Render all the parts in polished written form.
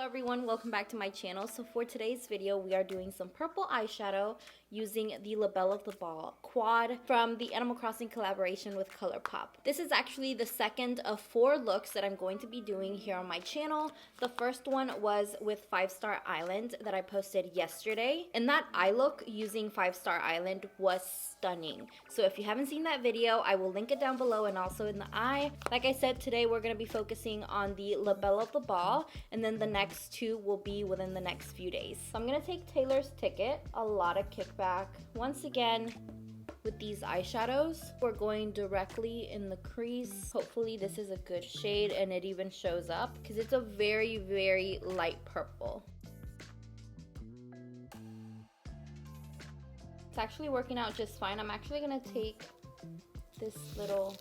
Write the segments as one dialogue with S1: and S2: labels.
S1: everyone, welcome back to my channel. So for today's video, we are doing some purple eyeshadow using the Labelle of the Ball quad from the Animal Crossing collaboration with Colourpop. This is actually the second of 4 looks that I'm going to be doing here on my channel. The first one was with 5 Star Island that I posted yesterday, and that eye look using 5 Star Island was stunning. So if you haven't seen that video, I will link it down below and also in the eye. Like I said, today we're going to be focusing on the Labelle of the Ball, and then the next 2 will be within the next few days. So I'm going to take Taylor's Ticket, a lot of kickback. Once again, with these eyeshadows, we're going directly in the crease. Hopefully this is a good shade and it even shows up because it's a very, very light purple. It's actually working out just fine. I'm actually going to take this little...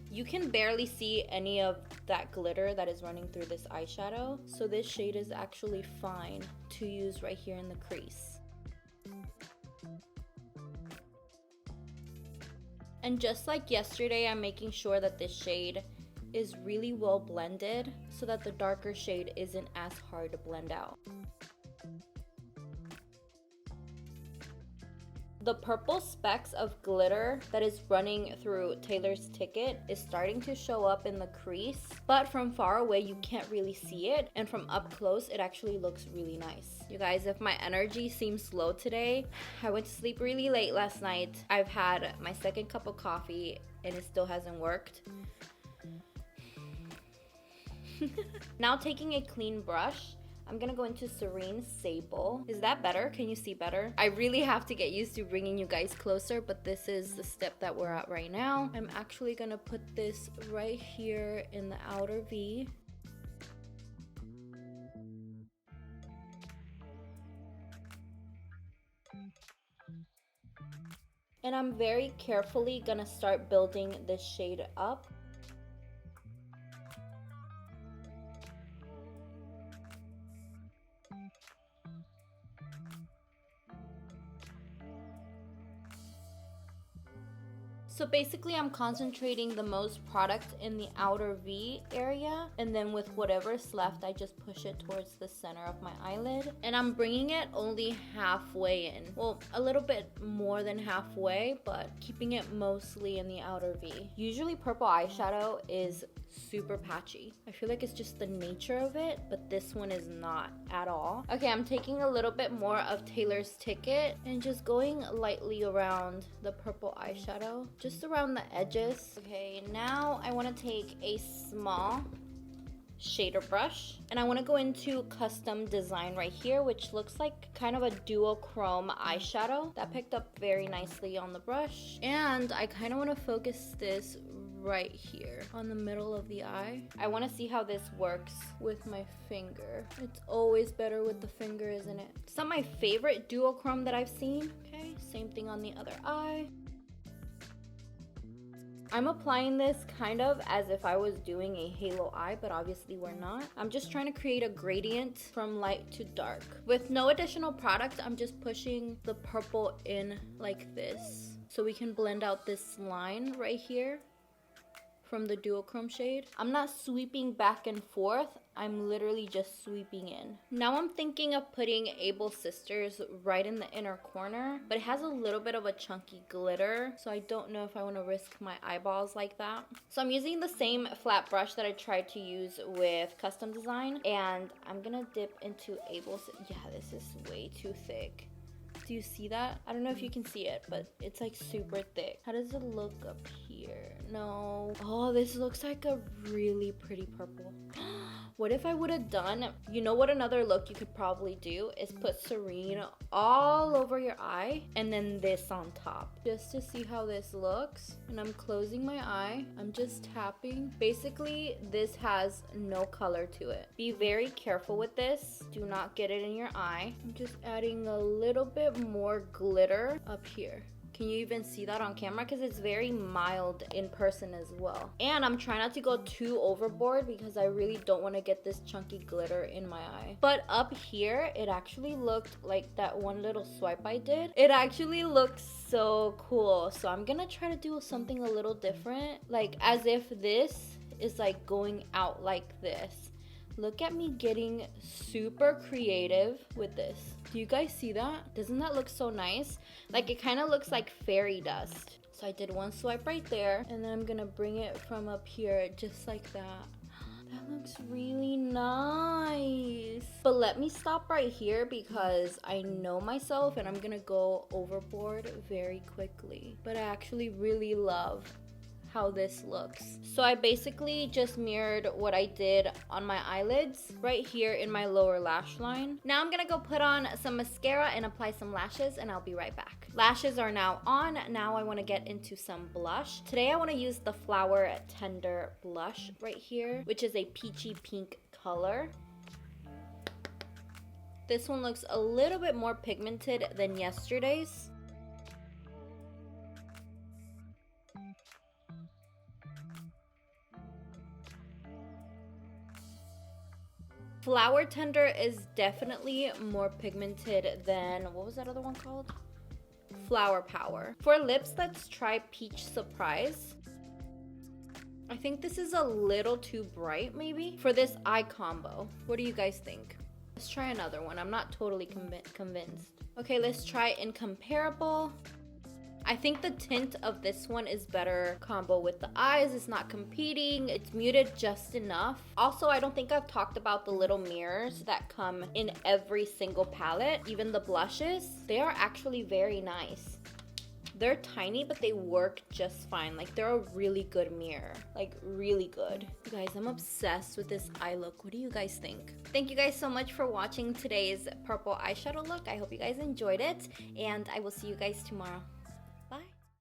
S1: You can barely see any of that glitter that is running through this eyeshadow. So this shade is actually fine to use right here in the crease. And just like yesterday, I'm making sure that this shade is really well blended so that the darker shade isn't as hard to blend out. The purple specks of glitter that is running through Taylor's Ticket is starting to show up in the crease, but from far away you can't really see it, and from up close it actually looks really nice. You guys, if my energy seems low today, I went to sleep really late last night. I've had my second cup of coffee and it still hasn't worked. Now taking a clean brush, I'm gonna go into Serene Sable. Is that better? Can you see better? I really have to get used to bringing you guys closer, but this is the step that we're at right now. I'm actually gonna put this right here in the outer V. And I'm very carefully gonna start building this shade up. So basically I'm concentrating the most product in the outer V area, and then with whatever's left I just push it towards the center of my eyelid, and I'm bringing it only halfway in. Well, a little bit more than halfway, but keeping it mostly in the outer V. Usually purple eyeshadow is super patchy. I feel like it's just the nature of it, but this one is not at all. Okay, I'm taking a little bit more of Taylor's Ticket and just going lightly around the purple eyeshadow, just around the edges. Okay, now I want to take a small shader brush and I want to go into Custom Design right here, which looks like kind of a duochrome eyeshadow. That picked up very nicely on the brush, and I kind of want to focus this right here on the middle of the eye. I want to see how this works with my finger. It's always better with the finger, isn't it? It's not my favorite duochrome that I've seen. Okay, same thing on the other eye. I'm applying this kind of as if I was doing a halo eye, but obviously we're not. I'm just trying to create a gradient from light to dark. With no additional product, I'm just pushing the purple in like this so we can blend out this line right here from the duochrome shade. I'm not sweeping back and forth, I'm literally just sweeping in. Now I'm thinking of putting Able Sisters right in the inner corner, but it has a little bit of a chunky glitter, so I don't know if I want to risk my eyeballs like that. So I'm using the same flat brush that I tried to use with Custom Design, and I'm gonna dip into Able Sisters. Yeah, this is way too thick. Do you see that? I don't know if you can see it, but it's like super thick. How does it look up here? No. Oh, this looks like a really pretty purple. What if I would have done, you know what another look you could probably do is put Serene all over your eye and then this on top, just to see how this looks. And I'm closing my eye. I'm just tapping. Basically, this has no color to it. Be very careful with this. Do not get it in your eye. I'm just adding a little bit more glitter up here. Can you even see that on camera? Because it's very mild in person as well. And I'm trying not to go too overboard because I really don't want to get this chunky glitter in my eye. But up here, it actually looked like that one little swipe I did. It actually looks so cool. So I'm gonna try to do something a little different. Like as if this is like going out like this. Look at me getting super creative with this. Do you guys see that? Doesn't that look so nice? Like it kind of looks like fairy dust. So I did one swipe right there, and then I'm gonna bring it from up here just like that. That looks really nice. But let me stop right here because I know myself and I'm gonna go overboard very quickly. But I actually really love how this looks. So I basically just mirrored what I did on my eyelids right here in my lower lash line. Now I'm gonna go put on some mascara and apply some lashes, and I'll be right back. Lashes are now on. Now I want to get into some blush. Today I want to use the Flower Tender blush right here, which is a peachy pink color. This one looks a little bit more pigmented than yesterday's. Flower Tender is definitely more pigmented than, what was that other one called? Flower Power. For lips, let's try Peach Surprise. I think this is a little too bright maybe for this eye combo. What do you guys think? Let's try another one. I'm not totally convinced. Okay, let's try Incomparable. I think the tint of this one is better combo with the eyes. It's not competing. It's muted just enough. Also, I don't think I've talked about the little mirrors that come in every single palette. Even the blushes, they are actually very nice. They're tiny, but they work just fine. Like, they're a really good mirror. Like, really good. You guys, I'm obsessed with this eye look. What do you guys think? Thank you guys so much for watching today's purple eyeshadow look. I hope you guys enjoyed it, and I will see you guys tomorrow.